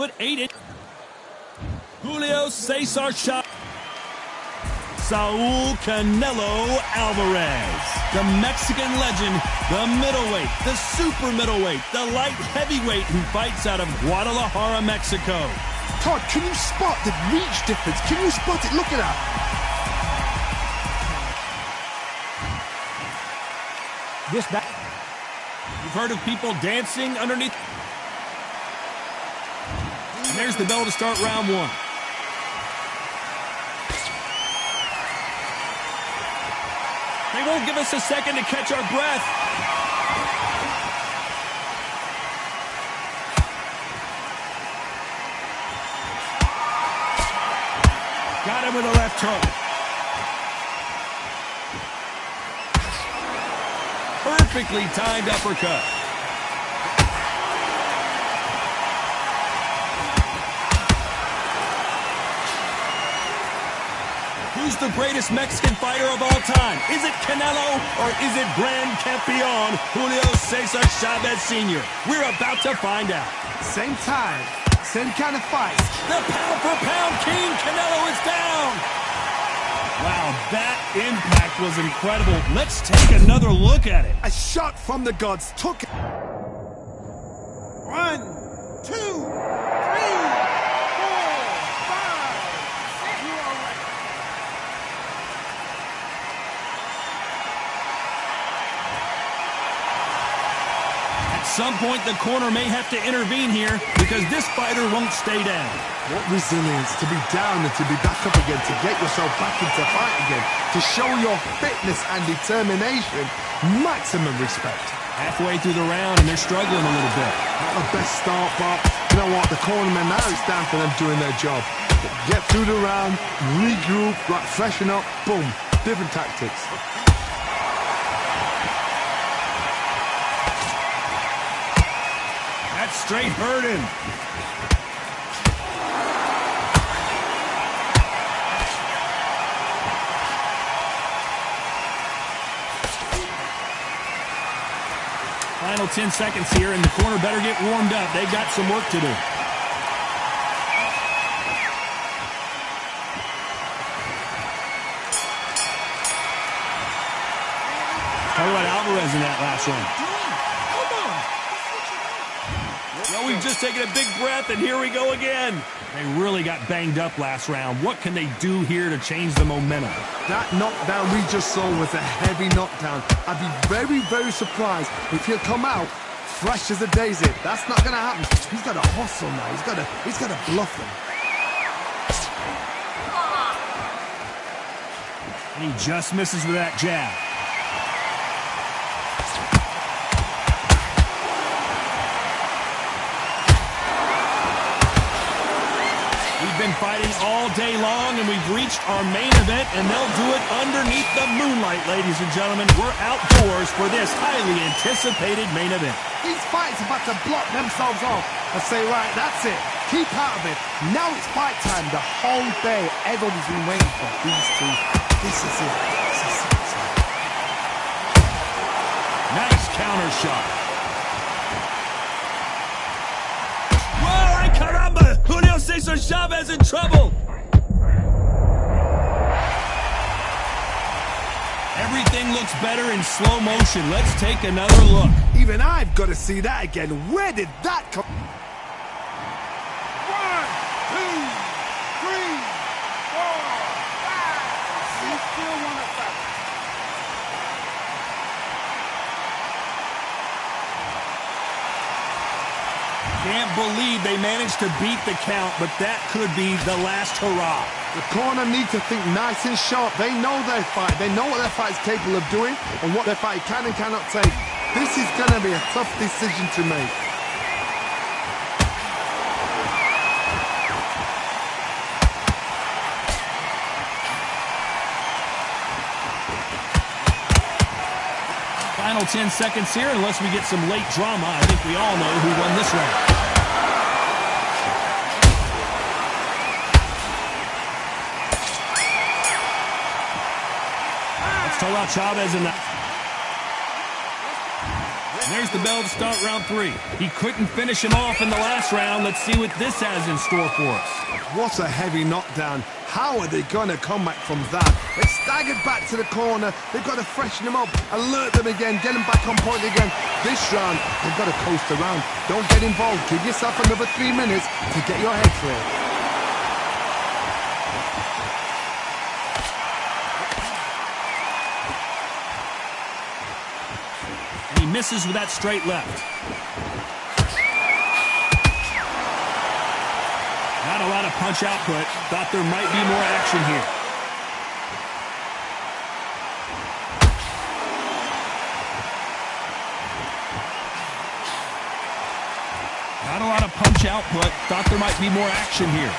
Put 8 in. Julio Cesar shot. Saul Canelo Alvarez. The Mexican legend, the middleweight, the super middleweight, the light heavyweight who fights out of Guadalajara, Mexico. Todd, can you spot the reach difference? Can you spot it? Look at that. This back. You've heard of people dancing underneath. And there's the bell to start round one. They won't give us a second to catch our breath. Got him with a left hook. Perfectly timed uppercut. Who's the greatest Mexican fighter of all time? Is it Canelo or is it Grand Campeon Julio Cesar Chavez Sr.? We're about to find out. Same time, same kind of fight. The pound-for-pound king, Canelo, is down. Wow, that impact was incredible. Let's take another look at it. A shot from the gods took it. 1, 2, 3, 4, 5, 6. At some point, the corner may have to intervene here because this fighter won't stay down. What resilience to be down and to be back up again, to get yourself back into fight again, to show your fitness and determination. Maximum respect. Halfway through the round and they're struggling a little bit. Not the best start, but you know what? The cornermen now, it's down to them doing their job. Get through the round, regroup, like freshen up, boom. Different tactics. That's straight hurting. Final 10 seconds here, and the corner better get warmed up. They've got some work to do. Talk about Alvarez in that last one. Well, we've just taken a big breath, and here we go again. They really got banged up last round. What can they do here to change the momentum? That knockdown we just saw was a heavy knockdown. I'd be very, very surprised if he'll come out fresh as a daisy. That's not going to happen. He's got to hustle now. He's got to bluff him. And he just misses with that jab. Been fighting all day long, and we've reached our main event, and they'll do it underneath the moonlight, ladies and gentlemen. We're outdoors for this highly anticipated main event. These fighters are about to block themselves off and say, right, that's it. Keep out of it. Now it's fight time. The whole day, everybody's been waiting for these two. This is it. Nice counter shot. Whoa, ay caramba! Julio Cesar Chavez in trouble. Everything looks better in slow motion. Let's take another look. Even I've got to see that again. Where did that come? 1, 2, 3, 4, 5. You still want to fight? Can't believe they managed to beat the count, but that could be the last hurrah. The corner needs to think nice and sharp. They know their fight. They know what their fight is capable of doing and what their fight can and cannot take. This is going to be a tough decision to make. Final 10 seconds here, unless we get some late drama. I think we all know who won this round. Let's talk about Chavez in that. There's the bell to start round 3. He couldn't finish him off in the last round. Let's see what this has in store for us. What a heavy knockdown. How are they going to come back from that? They staggered back to the corner. They've got to freshen them up, alert them again, get them back on point again. This round, they've got to coast around. Don't get involved. Give yourself another 3 minutes to get your head clear. He misses with that straight left. Not a lot of punch output. Thought there might be more action here. Not a lot of punch output. Thought there might be more action here.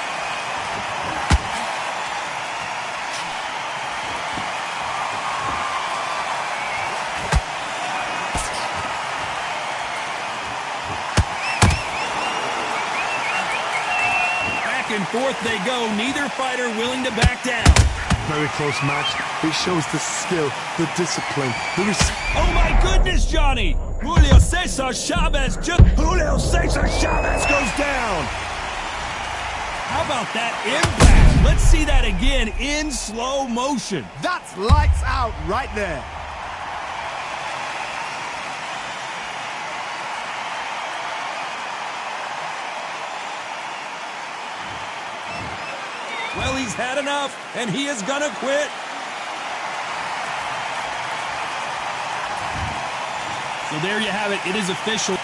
And forth they go, neither fighter willing to back down. Very close match. It shows the skill, the discipline, the Oh my goodness, Johnny! Julio Cesar Chavez goes down. How about that impact? Let's see that again in slow motion. That's lights out right there. Well, he's had enough, and he is gonna quit. So there you have it. It is official.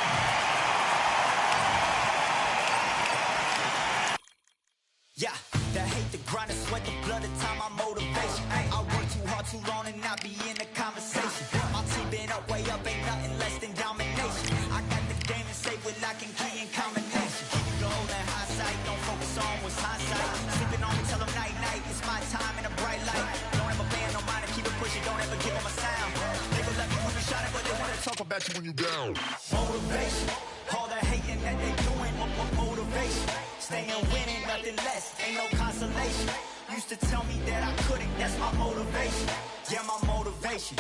Yeah, that hate the grind, the sweat, the blood, the time, my motivation. Ay, I work too hard, too long, and not be in the conversation. My team been up, way up, ain't nothing less than domination. I got the game and say with lock and key in combination. Keep it gold and high sight, don't focus on what's hindsight. Sleeping on me, tell them night, night, it's my time in a bright light. Don't ever band, no mind, and keep it pushing, don't ever give them a sound. They gon' let me when you shining, but they wanna talk about you when you down. Motivation, all the hating that they doing, motivation. Staying winning, nothing less, ain't no consolation. Used to tell me that I couldn't, that's my motivation. Yeah, my motivation,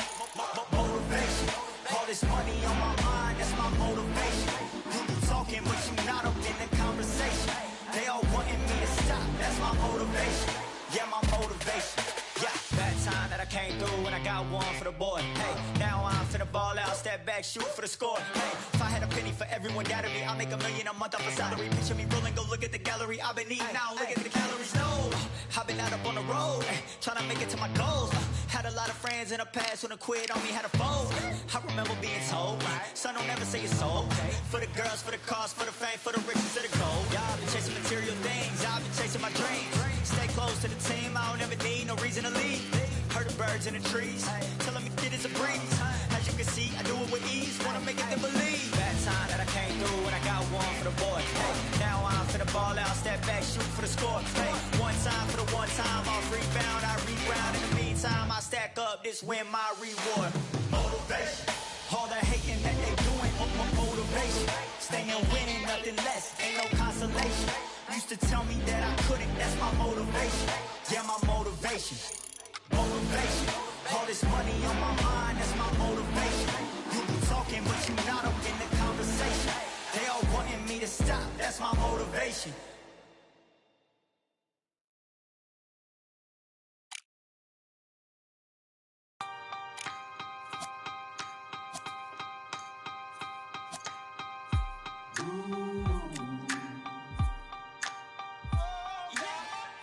motivation. All this money on my mind, that's my motivation. You be talking, but you not up in the conversation. They all wanting me to stop, that's my motivation. Yeah, my motivation. Yeah, bad time that I came through and I got one for the boy. Hey, now I'm finna ball out, step back, shoot for the score. Hey, if I had a penny for everyone doubted me, I'll make $1 million a month off a salary. Picture me rolling, go look at the gallery. I've been eating now, look at the calories. No, I've been out up on the road, trying to make it to my goals. Had a lot of friends in the past when I quit on me, had a fold. I remember being told, son, don't ever say it's sold. For the girls, for the cars, for the fame, for the riches, for the gold. Y'all been chasing material things, I've been chasing my dreams. Stay close to the team, I don't ever need no reason to leave. Heard the birds in the trees, telling me it is a breeze. As you can see, I do it with ease, wanna make it to believe. Bad time that I came through and I got one for the boy. Hey, now I'm finna ball out, step back, shoot for the score. Hey, one time for the one time, I'll rebound, I reground. In the meantime, I stack up, this win my reward. Motivation, all the hating that they doing, motivation. Staying winning, nothing less, ain't no consolation. Used to tell me that I couldn't, that's my motivation. Yeah, my motivation. Motivation, all this money on my mind, that's my motivation. You be talking, but you not up in the conversation. They all wanting me to stop, that's my motivation.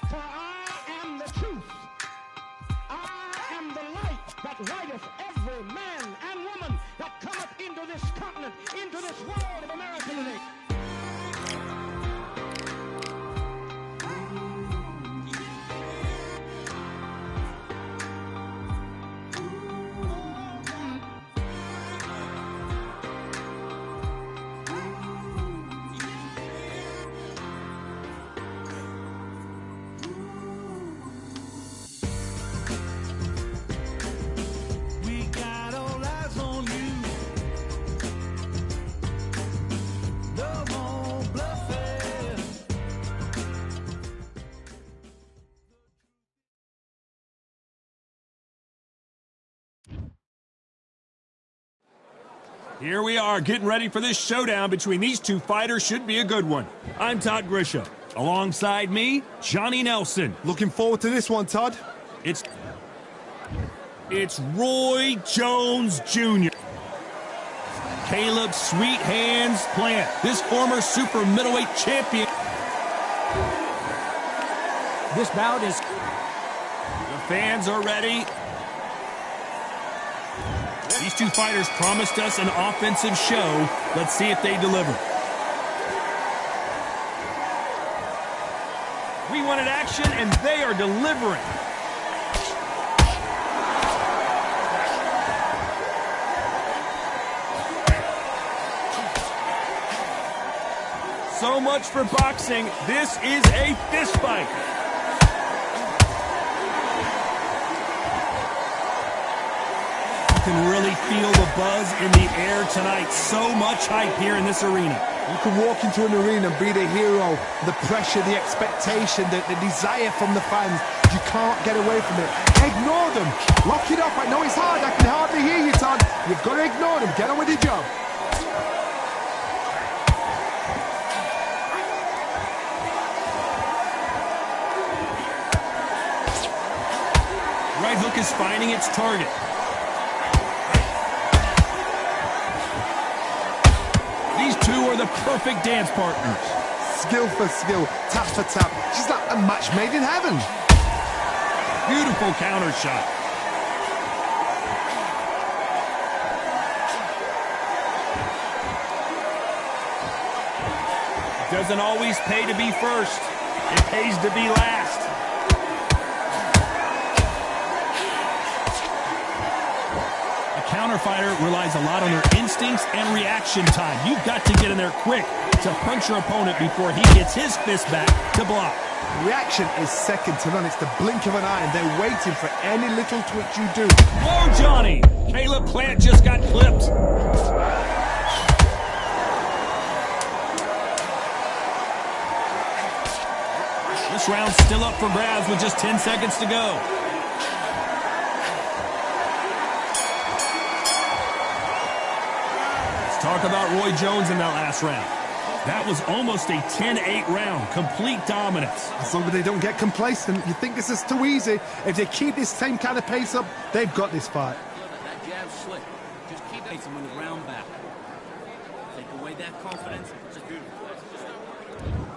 For I am the truth. I am the light that lighteth every man and woman that cometh into this continent, into this world of America today. We got all eyes on you. No more bluffing. Here we are, getting ready for this showdown between these two fighters. Should be a good one. I'm Todd Grisham. Alongside me, Johnny Nelson. Looking forward to this one, Todd. It's Roy Jones Jr. Caleb Sweet Hands Plant, this former super middleweight champion. This bout is... The fans are ready. These two fighters promised us an offensive show. Let's see if they deliver. We wanted action, and they are delivering. So much for boxing. This is a fist fight. You can really feel the buzz in the air tonight. So much hype here in this arena. You can walk into an arena and be the hero. The pressure, the expectation, the desire from the fans. You can't get away from it. Ignore them. Lock it up. I know it's hard. I can hardly hear you, Todd. You've got to ignore them. Get on with your job. Right hook is finding its target. These two are the perfect dance partners. Skill for skill, tap for tap. She's like a match made in heaven. Beautiful counter shot. It doesn't always pay to be first. It pays to be last. Counter fighter relies a lot on their instincts and reaction time. You've got to get in there quick to punch your opponent before he gets his fist back to block. Reaction is second to none. It's the blink of an eye, and they're waiting for any little twitch you do. Whoa, Johnny! Caleb Plant just got clipped. This round's still up for grabs with just 10 seconds to go. Talk about Roy Jones in that last round. That was almost a 10-8 round. Complete dominance. As long as they don't get complacent, you think this is too easy. If they keep this same kind of pace up, they've got this fight. That jab's slick. Just keep pacing when the ground back. Take away that confidence. It's a beautiful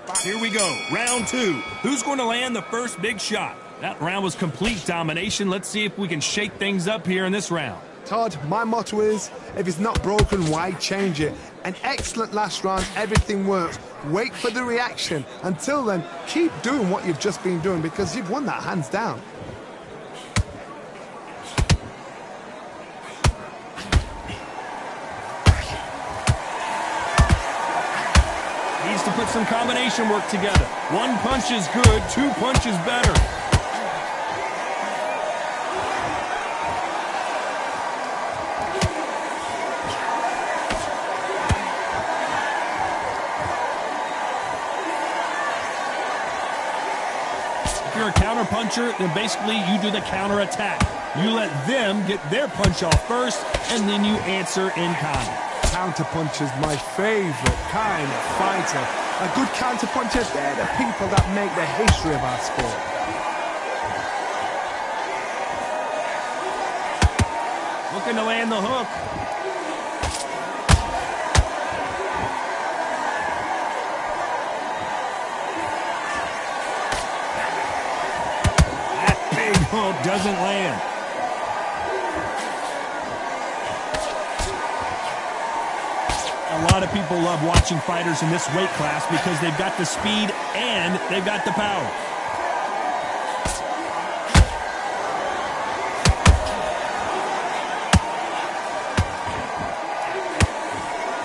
place. Here we go. Round two. Who's going to land the first big shot? That round was complete domination. Let's see if we can shake things up here in this round. Todd, my motto is, if it's not broken, why change it? An excellent last round, everything works. Wait for the reaction. Until then, keep doing what you've just been doing because you've won that hands down. Needs to put some combination work together. One punch is good, two punches better. If you're a counter puncher, then basically you do the counter attack. You let them get their punch off first, and then you answer in kind. Counter puncher's my favorite kind of fighter. A good counter puncher, they're the people that make the history of our sport. Looking to land the hook. That big hook doesn't land. A lot of people love watching fighters in this weight class because they've got the speed and they've got the power.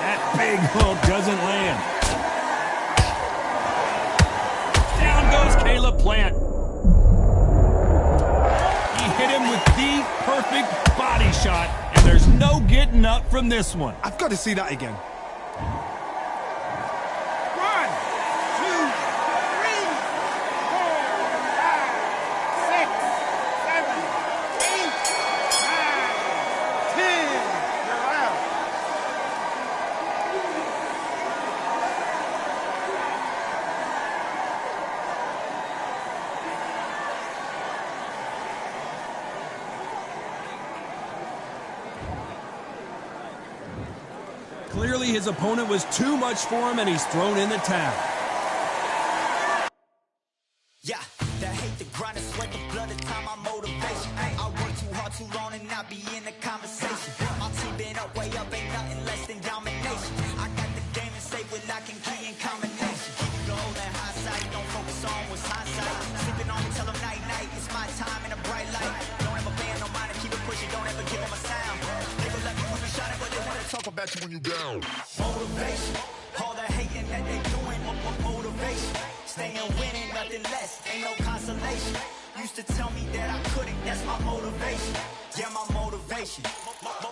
That big hook doesn't land. Down goes Caleb Plant. He hit him with the perfect body shot, and there's no getting up from this one. I've got to see that again. 1, 2, 3, 4, 5, 6, 7, 8, 9, 10. You're out. Clearly, his opponent was too much for him, and he's thrown in the towel. Yeah, that hate the grind and sweat the blood, the time my motivation. Ay, I work too hard too long and not be in the conversation. My team been up, way up, ain't nothing less than domination. I got the game and safe with lock and key and combination. Keep it gold and high side, don't focus on what's hindsight. Sleeping on me, tell them night night, it's my time in a bright light. Don't ever bend no mind and keep it pushing, don't ever give them a sound. They gon' let me when you shot it, but they wanna talk about you when you down. Motivation, all the hating that they doing, motivation. Staying winning, nothing less, ain't no consolation. Used to tell me that I couldn't, that's my motivation. Yeah, my motivation,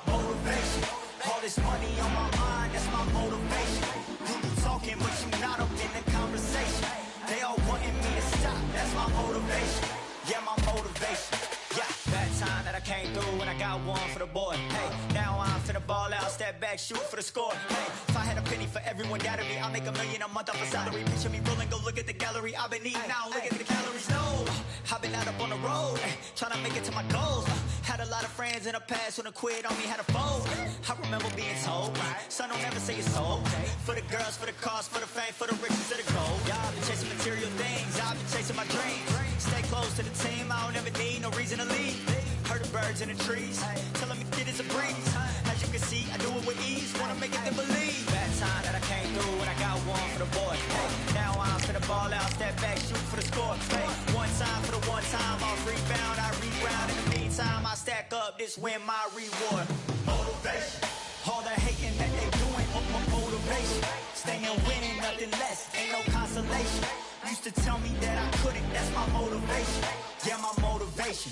motivation. All this money on my mind, that's my motivation. You be talking, but you not up in the conversation. They all wanting me to stop, that's my motivation. Yeah, my motivation. Yeah, bad time that I came through and I got one for the boy. Hey, now I'm finna ball out, step back, shoot for the score. Hey, if I had a penny for everyone doubted me, I'll make $1 million a month off a salary. Picture me rolling, go look at the gallery. I've been eating now, look at the calories. No, I've been out up on the road, trying to make it to my goals. Had a lot of friends in the past when I quit on me, had a fold. I remember being told, son, don't ever say it's sold. For the girls, for the cars, for the fame, for the riches, for the gold. Yeah, I've been chasing material things, I've been chasing my dreams. Stay close to the team, I don't ever need no reason to leave. Heard the birds in the trees, telling me it is a breeze. As you can see, I do it with ease, wanna make it to believe. Bad time that I came through and I got one for the boy. Hey, now I'm finna ball out, step back, shoot for the score. Hey, one time for the one time, I'll rebound, I reground. In the meantime, I stack up, this win my reward. Motivation, all the hating that they doing, motivation. Staying winning, nothing less, ain't no consolation. Used to tell me that I couldn't, that's my motivation. Yeah, my motivation.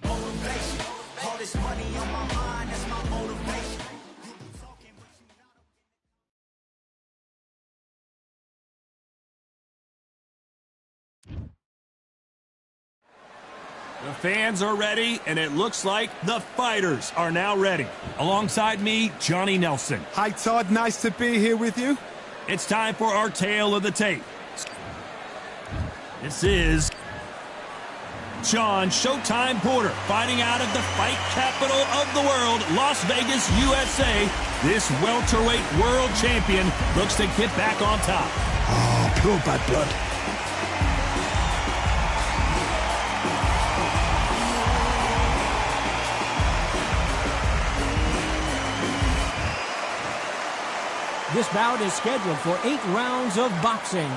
Motivation, all this money on my mind, that's my motivation. You be talking, but you not up The fans are ready, and it looks like the fighters are now ready. Alongside me, Johnny Nelson. Hi, Todd. Nice to be here with you. It's time for our tale of the tape. This is John Showtime Porter fighting out of the fight capital of the world, Las Vegas, USA. This welterweight world champion looks to get back on top. Oh, pure bad blood. This bout is scheduled for 8 rounds of boxing.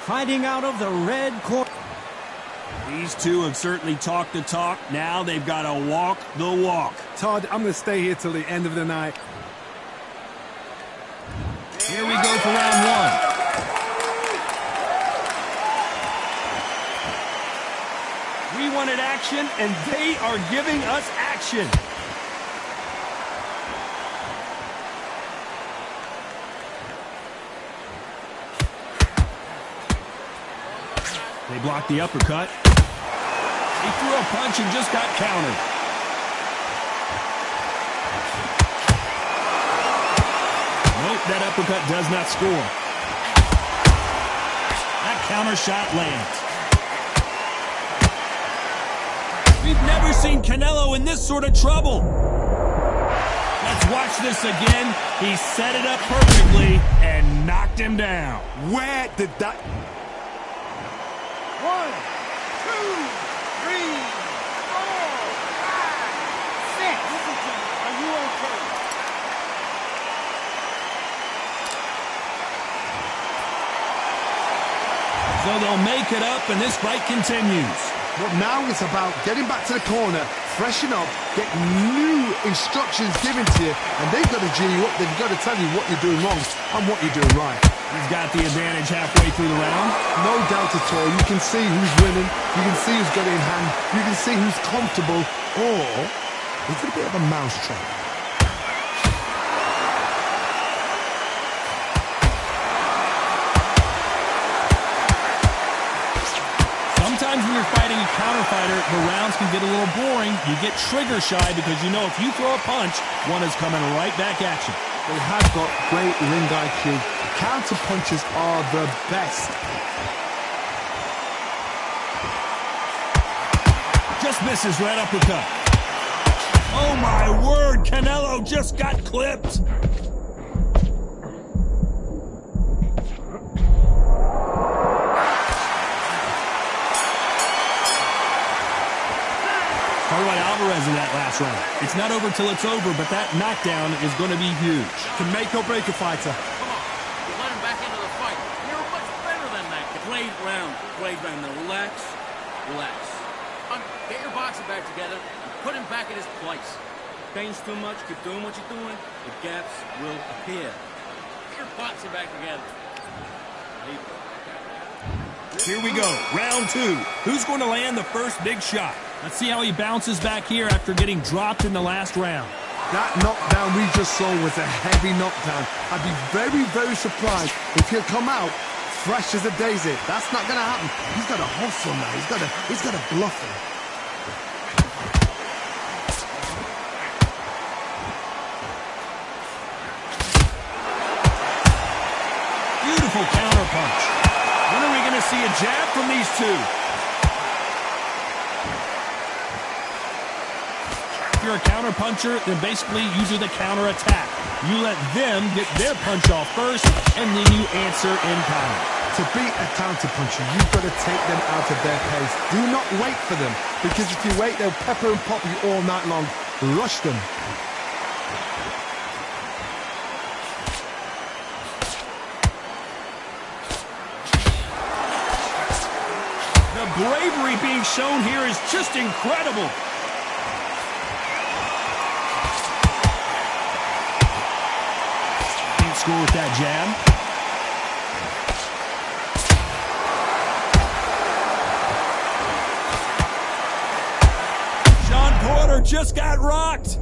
Fighting out of the red corner. These two have certainly talked the talk. Now they've got to walk the walk. Todd, I'm going to stay here till the end of the night. Here we go for round one. We wanted action, and they are giving us action. They blocked the uppercut. He threw a punch and just got countered. Nope, that uppercut does not score. That counter shot lands. We've never seen Canelo in this sort of trouble. Let's watch this again. He set it up perfectly and knocked him down. Where did that... 1, 2, 3, 4, 5, 6. Listen to me. Are you okay? So they'll make it up, and this fight continues. But now it's about getting back to the corner, freshen up, get new instructions given to you, and they've got to G you up. They've got to tell you what you're doing wrong and what you're doing right. He's got the advantage halfway through the round. No doubt at all. You can see who's winning. You can see who's got it in hand. You can see who's comfortable. Or it's a bit of a mousetrap. Sometimes when you're fighting a counter fighter, the rounds can get a little boring. You get trigger shy because you know if you throw a punch, one is coming right back at you. They have got great ring IQ. Counter punches are the best. Just misses right uppercut. Oh my word, Canelo just got clipped. last round. It's not over till it's over, but that knockdown is going to be huge. Can make or break a fighter. Come on. You let him back into the fight. You're much better than that. Played round. Now relax. Relax. Get your boxing back together and put him back in his place. Change too much. Keep doing what you're doing. The gaps will appear. Get your boxing back together. Here we go, round 2. Who's going to land the first big shot? Let's see how he bounces back here after getting dropped in the last round. That knockdown we just saw was a heavy knockdown. I'd be very, very surprised if he'll come out fresh as a daisy. That's not going to happen. He's got to hustle now. He's got to bluff him. Beautiful counter punch. When are we going to see a jab from these two? If you're a counter puncher, then basically you do the counter attack. You let them get their punch off first, and then you answer in kind. To beat a counter puncher, you've got to take them out of their pace. Do not wait for them, because if you wait, they'll pepper and pop you all night long. Rush them. The bravery being shown here is just incredible. Can't score with that jab. Just got rocked.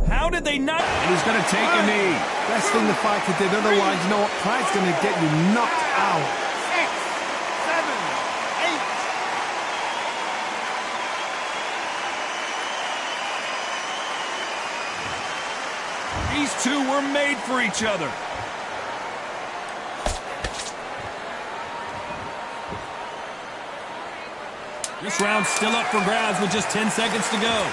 How did they not? And he's going to take a knee. Best thing the fighter did. Otherwise, you know what? Pride's going to get you knocked out. 6, 7, 8. These two were made for each other. This round's still up for grabs with just 10 seconds to go.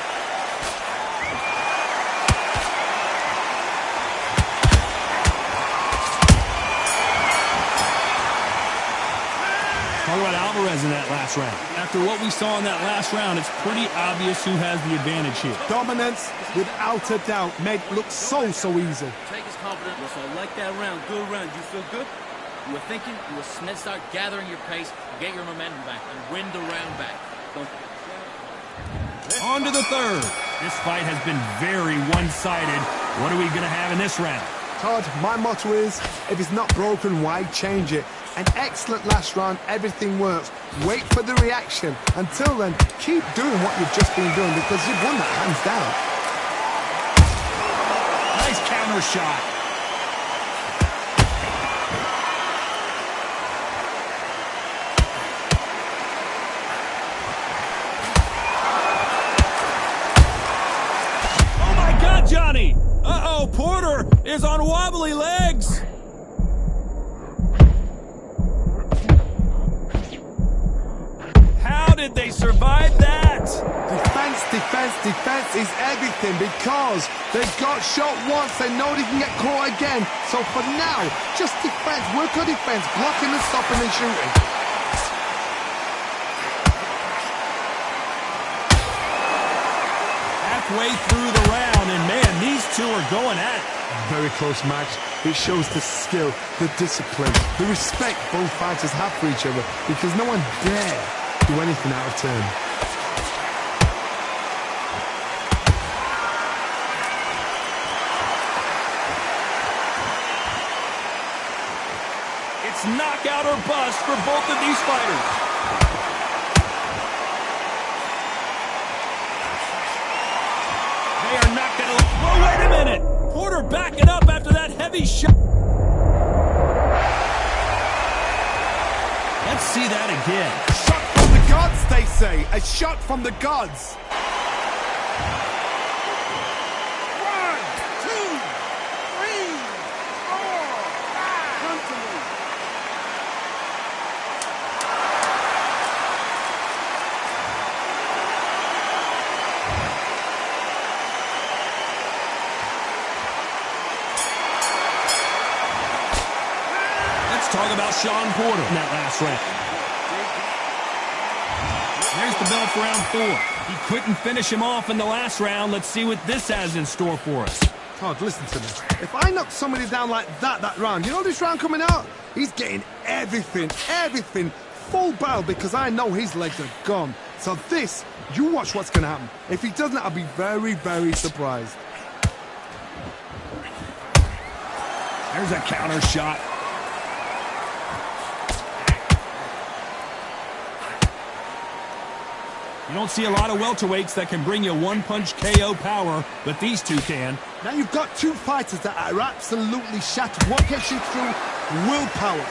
Talk about Alvarez in that last round. After what we saw in that last round, it's pretty obvious who has the advantage here. Dominance, without a doubt, made it look so easy. Take his confidence. So I like that round. Good round. You feel good? You were thinking, you were start gathering your pace, get your momentum back, and win the round back. On to the third. This fight has been very one-sided. What are we going to have in this round? Todd, my motto is, if it's not broken, why change it? An excellent last round, everything works. Wait for the reaction. Until then, keep doing what you've just been doing because you've won that hands down. Nice counter shot. Johnny! Uh-oh, Porter is on wobbly legs! How did they survive that? Defense is everything because they got shot once, they know they can get caught again. So for now, just defense, work on defense, blocking and stopping and shooting. Halfway through the round, and man, these two are going at it. Very close match. It shows the skill, the discipline, the respect both fighters have for each other because no one dare do anything out of turn. It's knockout or bust for both of these fighters. They are not going to... Whoa, wait a minute! Porter backing up after that heavy shot. Let's see that again. Shot from the gods, they say. A shot from the gods. 1, 2, 3, 4, 5. Come to me. Let's talk about Sean Porter in that last round. There's the bell for round 4. He couldn't finish him off in the last round. Let's see what this has in store for us. Todd, listen to me. If I knock somebody down like that round, you know this round coming out? He's getting everything, full barrel, because I know his legs are gone. So this, you watch what's going to happen. If he doesn't, I'll be very, very surprised. There's a counter shot. You don't see a lot of welterweights that can bring you one-punch KO power, but these two can. Now you've got two fighters that are absolutely shattered. What gets you through? Willpower.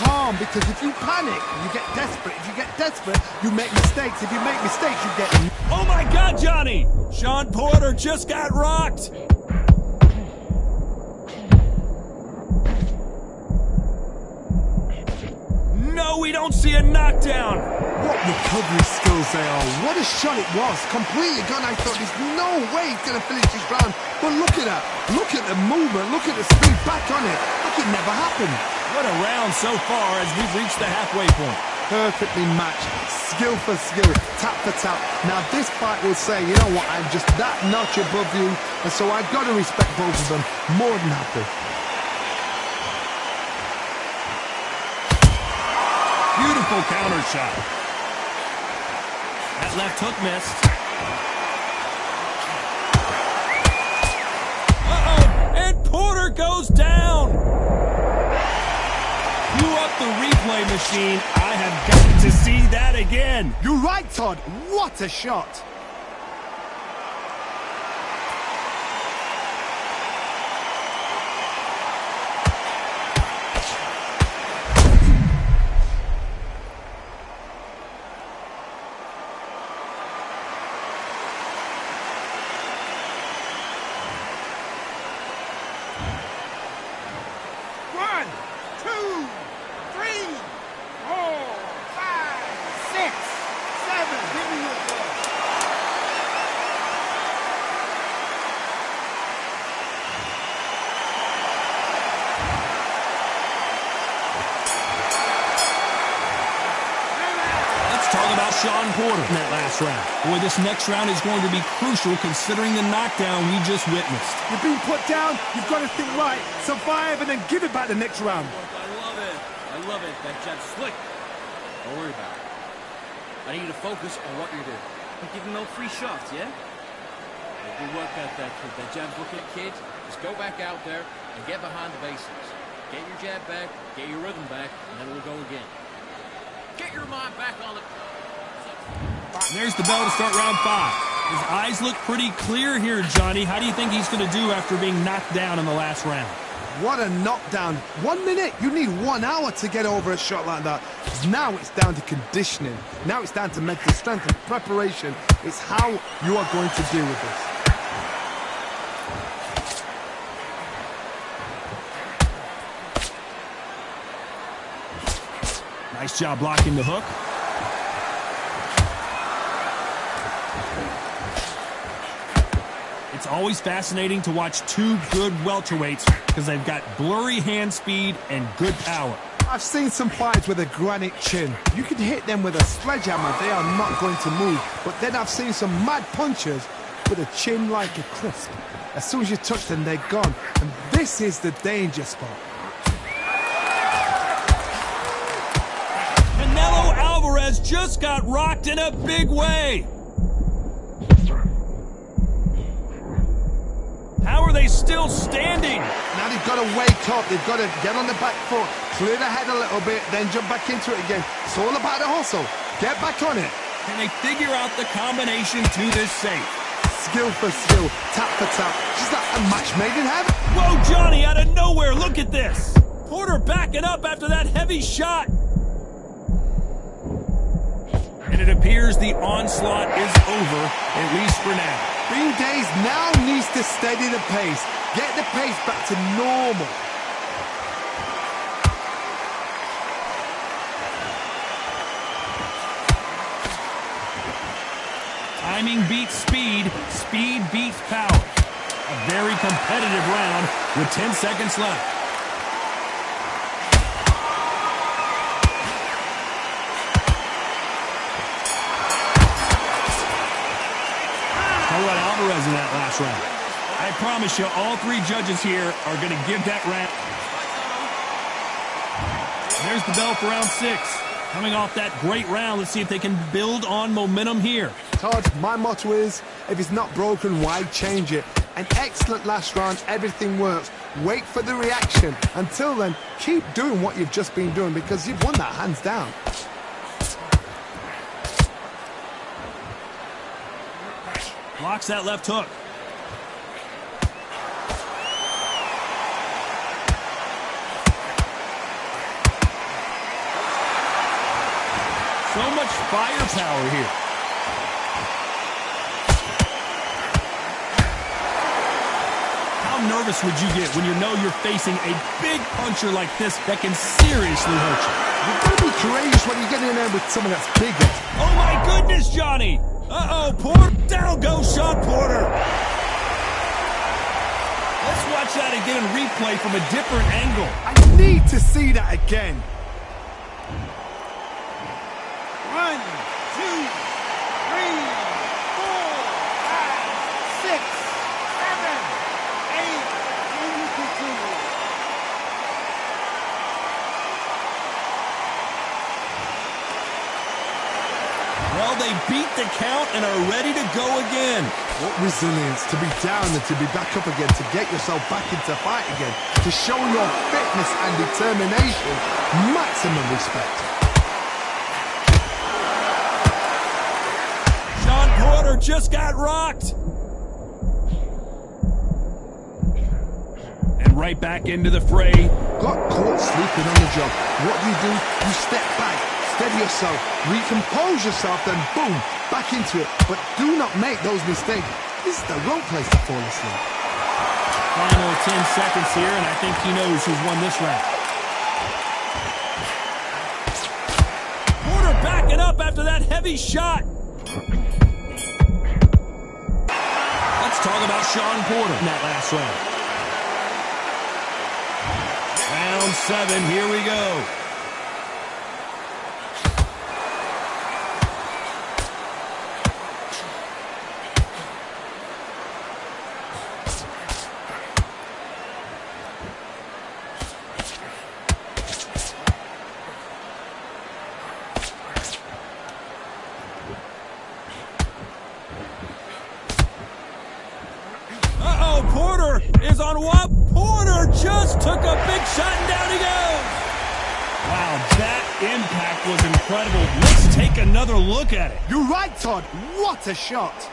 Calm, because if you panic, you get desperate. If you get desperate, you make mistakes. If you make mistakes, you get... Oh my God, Johnny! Shawn Porter just got rocked! No, we don't see a knockdown! What recovery skills they are. What a shot it was. Completely gone. I thought there's no way he's going to finish this round. But look at that. Look at the movement. Look at the speed back on it. Like it never happened. What a round so far as we've reached the halfway point. Perfectly matched. Skill for skill. Tap for tap. Now this fight will say, you know what, I'm just that notch above you. And so I've got to respect both of them. More than happy. Beautiful counter shot. That left hook missed. Uh-oh, and Porter goes down. Cue up the replay machine. I have got to see that again. You're right, Todd. What a shot. Shawn Porter in that last round. Boy, this next round is going to be crucial considering the knockdown we just witnessed. You're being put down, you've got to think right, survive, and then give it back the next round. I love it. I love it. That jab's slick. Don't worry about it. I need you to focus on what you're doing. You're giving no free shots, yeah? Good work at that kid. That jab's looking at kids. Just go back out there and get behind the basics. Get your jab back, get your rhythm back, and then we'll go again. Get your mind back on the... There's the bell to start round 5. His eyes look pretty clear here, Johnny. How do you think he's going to do after being knocked down in the last round? What a knockdown. 1 minute. You need 1 hour to get over a shot like that. Now it's down to conditioning. Now it's down to mental strength and preparation. It's how you are going to deal with this. Nice job blocking the hook. It's always fascinating to watch two good welterweights because they've got blurry hand speed and good power. I've seen some fights with a granite chin. You can hit them with a sledgehammer, they are not going to move. But then I've seen some mad punchers with a chin like a crisp. As soon as you touch them, they're gone. And this is the danger spot. Canelo Alvarez just got rocked in a big way. How are they still standing? Now they've got to wake up. They've got to get on the back foot, clear the head a little bit, then jump back into it again. It's all about the hustle. Get back on it. Can they figure out the combination to this safe? Skill for skill, tap for tap. She's like a match made in heaven. Whoa, Johnny, out of nowhere, look at this. Porter backing up after that heavy shot. And it appears the onslaught is over, at least for now. Bean Days now needs to steady the pace. Get the pace back to normal. Timing beats speed, speed beats power. A very competitive round with 10 seconds left. was in that last round. I promise you, all three judges here are going to give that round. There's the bell for round 6. Coming off that great round, let's see if they can build on momentum here. Todd, my motto is, if it's not broken, why change it? An excellent last round, everything works. Wait for the reaction. Until then, keep doing what you've just been doing because you've won that hands down. Blocks that left hook. So much firepower here. How nervous would you get when you know you're facing a big puncher like this that can seriously hurt you? You've got to be courageous when you get in there with someone that's bigger. Oh my goodness, Johnny! Uh-oh, Porter. Down goes Sean Porter. Let's watch that again in replay from a different angle. I need to see that again. 1, 2, 3, 4, 5, 6, 7, 8, and you continue. Well, they beat the count and are ready to go again. What resilience to be down and to be back up again, to get yourself back into fight again, to show your fitness and determination. Maximum respect. Sean Porter just got rocked. And right back into the fray. Got caught sleeping on the job. What do? You step back, steady yourself, recompose yourself, then boom, back into it. But do not make those mistakes. This is the wrong place to fall asleep. Final 10 seconds here, and I think he knows who's won this round. Porter backing up after that heavy shot. Let's talk about Sean Porter in that last round. Round 7, here we go. Porter is on what? Porter just took a big shot and down he goes. Wow, that impact was incredible. Let's take another look at it. You're right, Todd. What a shot.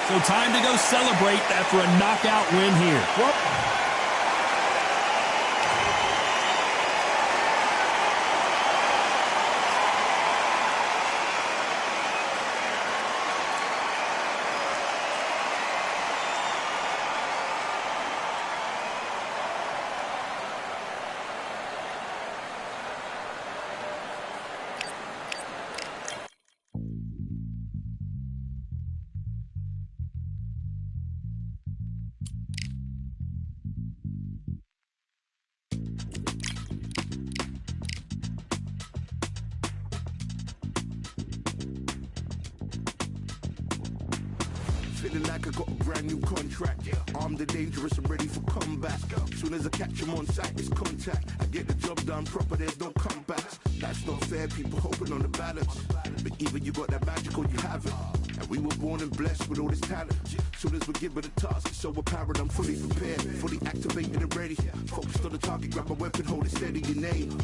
So time to go celebrate after a knockout win here. What? Feeling like I got a brand new contract. Armed and dangerous and ready for comeback. Soon as I catch him on sight, it's contact. I get the job done proper, there's no comebacks. That's not fair, people hoping on the balance. But either you got that magic or you haven't. And we were born and blessed with all this talent. Soon as we're given a task, it's so apparent I'm fully prepared, fully activated and ready. Focused on the target, grab my weapon, hold it steady, your name.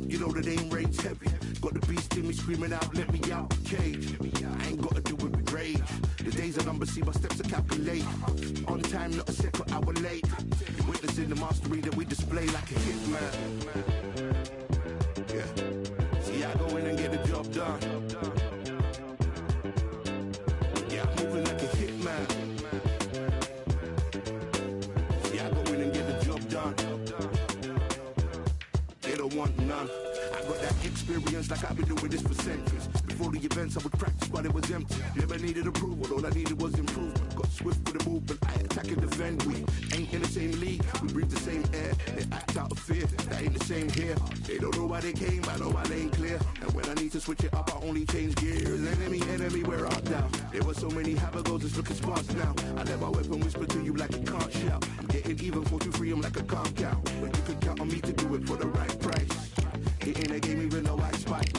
You know that aim range heavy. Got the beast in me screaming out, let me out the cage. I ain't got to do it with rage. The days D's a number, see my steps to calculate. On time, not a second hour late. Witnessing the mastery that we display like a hitman. Yeah. See, I go in and get the job done. Yeah, I'm moving like a hitman. See, I go in and get the job done. They don't want none. I got that experience like I've been doing this for centuries. Before the events, I would practice while it was empty. Never needed approval, all I needed was improvement. Got swift with the movement, I attack and defend. We ain't in the same league, we breathe the same air. They act out of fear, that ain't the same here. They don't know why they came, I know I ain't clear. And when I need to switch it up, I only change gears. Enemy, where art thou? There were so many habagos, it's looking sparse now. I let my weapon whisper to you like a can't shout. I'm getting even, 4-2-3, I'm like a calm cow. But you can count on me to do it for the right price. Hitting a game even though I spike.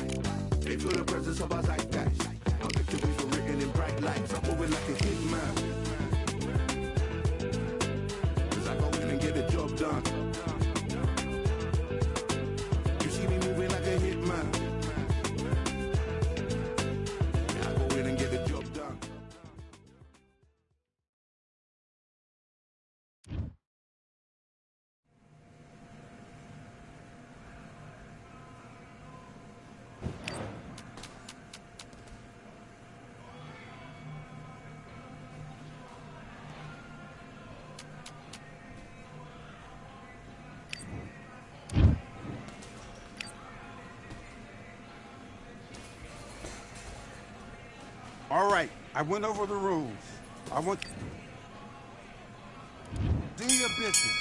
They feel the presence of our zeitgeist. Our victories were written in bright lights. I'm moving like a hitman. Cause I go in and get the job done. You see me moving like a hitman. Yeah, I go in and get the job done. All right, I went over the rules. I want... Do your business.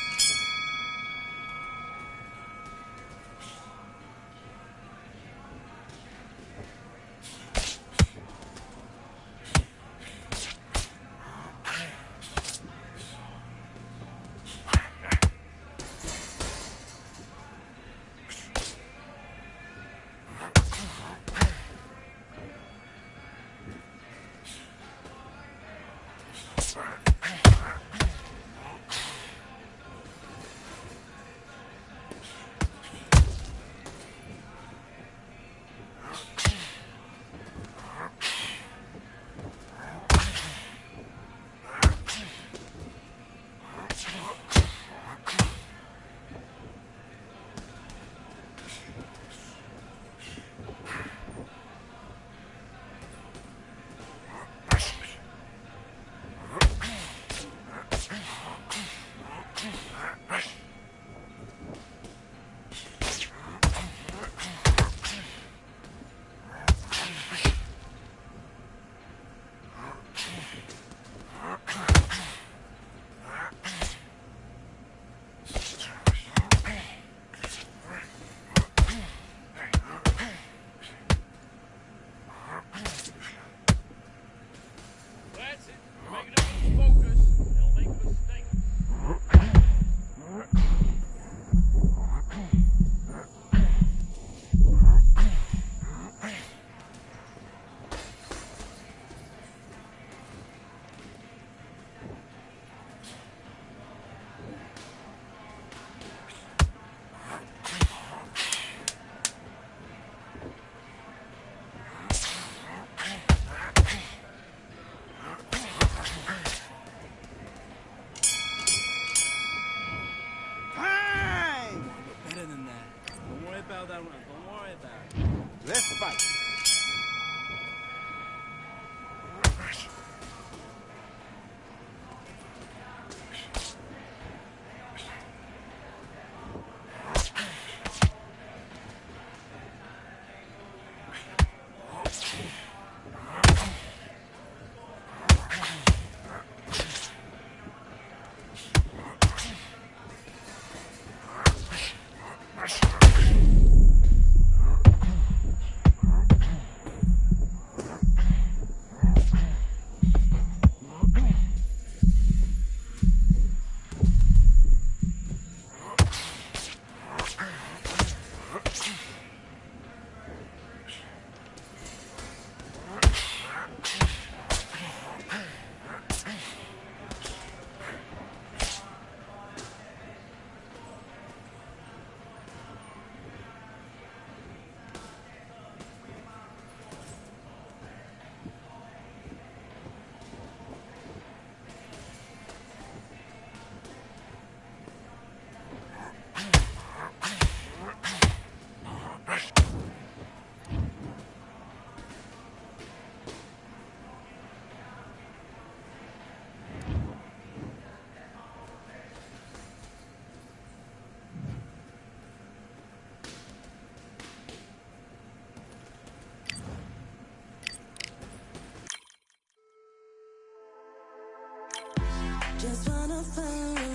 nothing.